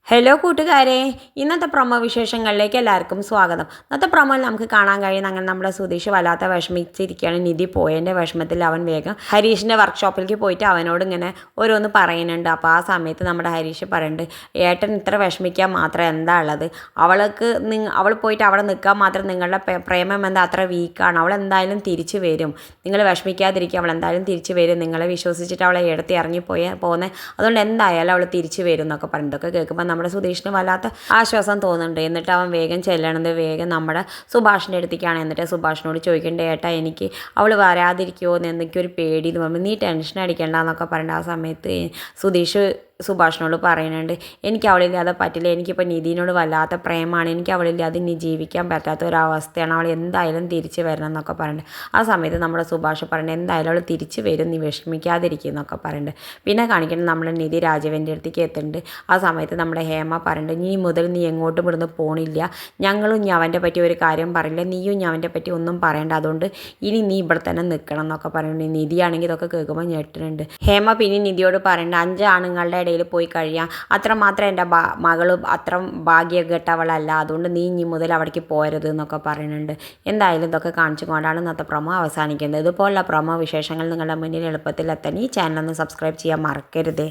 Hello കൂട്ടുകാരെ, ഇന്നത്തെ promo വിശേഷങ്ങളിലേക്ക് എല്ലാവർക്കും സ്വാഗതം. ഇന്നത്തെ പ്രൊമോയിൽ നമുക്ക് കാണാൻ കഴിയുന്ന അങ്ങനെ നമ്മുടെ സുധീഷ് വല്ലാത്ത വിഷമിച്ചിരിക്കുകയാണ്. നിധി പോയതിൻ്റെ വിഷമത്തിൽ അവൻ വേഗം ഹരീഷിൻ്റെ വർക്ക്ഷോപ്പിലേക്ക് പോയിട്ട് അവനോട് ഇങ്ങനെ ഓരോന്ന് പറയുന്നുണ്ട്. അപ്പോൾ ആ സമയത്ത് നമ്മുടെ ഹരീഷ് പറയുന്നുണ്ട്, ഏട്ടൻ ഇത്ര വിഷമിക്കാൻ മാത്രം എന്താ ഉള്ളത്, അവൾ പോയിട്ട് അവിടെ നിൽക്കാൻ മാത്രം നിങ്ങളുടെ പ്രേമം എന്താ അത്ര വീക്കാണ്, അവൾ എന്തായാലും തിരിച്ചു വരും, നിങ്ങൾ വിഷമിക്കാതിരിക്കുക, അവൾ എന്തായാലും തിരിച്ചു വരും, നിങ്ങളെ വിശ്വസിച്ചിട്ട് അവളെ എടുത്ത് പോകുന്നത്, അതുകൊണ്ട് എന്തായാലും അവൾ തിരിച്ചു വരും എന്നൊക്കെ പറഞ്ഞിട്ടൊക്കെ കേൾക്കുമ്പോൾ നമ്മുടെ സുധീഷിന് വല്ലാത്ത ആശ്വാസം തോന്നുന്നുണ്ട്. എന്നിട്ട് അവൻ വേഗം ചെല്ലണത് വേഗം നമ്മുടെ സുഭാഷിൻ്റെ അടുത്തേക്കാണ്. എന്നിട്ട് സുഭാഷിനോട് ചോദിക്കേണ്ട, ഏട്ടാ എനിക്ക് അവൾ വരാതിരിക്കുമോ എന്ന് എന്തൊക്കെയൊരു പേടി എന്ന് പറയുമ്പോൾ, നീ ടെൻഷൻ അടിക്കേണ്ട എന്നൊക്കെ പറയേണ്ട. ആ സമയത്ത് സുധീഷ് സുഭാഷിനോട് പറയുന്നുണ്ട്, എനിക്ക് അവളില്ലാതെ പറ്റില്ല, എനിക്കിപ്പോൾ നിധിനോട് വല്ലാത്ത പ്രേമമാണ്, എനിക്ക് അവളില്ലാതെ ഇനി ജീവിക്കാൻ പറ്റാത്ത ഒരവസ്ഥയാണ്, അവൾ എന്തായാലും തിരിച്ച് വരണം എന്നൊക്കെ പറയുന്നുണ്ട്. ആ സമയത്ത് നമ്മുടെ സുഭാഷ് പറയുന്നത്, എന്തായാലും അവൾ തിരിച്ച് വരും, നീ വിഷമിക്കാതിരിക്കും എന്നൊക്കെ പറയുന്നുണ്ട്. പിന്നെ കാണിക്കുന്നത് നമ്മൾ നിധി രാജീവൻ്റെ അടുത്തേക്ക് എത്തുന്നുണ്ട്. ആ സമയത്ത് നമ്മുടെ ഹേമ പറയുന്നുണ്ട്, നീ മുതൽ നീ എങ്ങോട്ടും ഇവിടുന്ന് പോണില്ല, ഞങ്ങളും ഇനി അവൻ്റെ പറ്റി ഒരു കാര്യം പറയില്ല, നീയും ഇനി അവൻ്റെ പറ്റി ഒന്നും പറയേണ്ട, അതുകൊണ്ട് ഇനി നീ ഇവിടെ തന്നെ നിൽക്കണം എന്നൊക്കെ പറയുന്നുണ്ട്. നിധിയാണെങ്കിൽ ഇതൊക്കെ കേൾക്കുമ്പോൾ ഞെട്ടുന്നുണ്ട്. ഹേമ പിന്നെ നിധിയോട് പറയുന്നുണ്ട്, 5 ആണുങ്ങളുടെ ഇടയിൽ പോയി കഴിയാം, അത്രമാത്രം എൻ്റെ മകളും അത്ര ഭാഗ്യഘട്ടവളല്ല, അതുകൊണ്ട് നീ ഇനി മുതൽ അവിടേക്ക് പോരുത് എന്നൊക്കെ പറയുന്നുണ്ട്. എന്തായാലും ഇതൊക്കെ കാണിച്ചുകൊണ്ടാണ് ഇന്നത്തെ പ്രൊമോ അവസാനിക്കുന്നത്. ഇതുപോലുള്ള പ്രൊമോ വിശേഷങ്ങൾ നിങ്ങളുടെ മുന്നിൽ എളുപ്പത്തിൽ എത്താൻ ഈ ചാനൽ ഒന്ന് സബ്സ്ക്രൈബ് ചെയ്യാൻ മറക്കരുത്.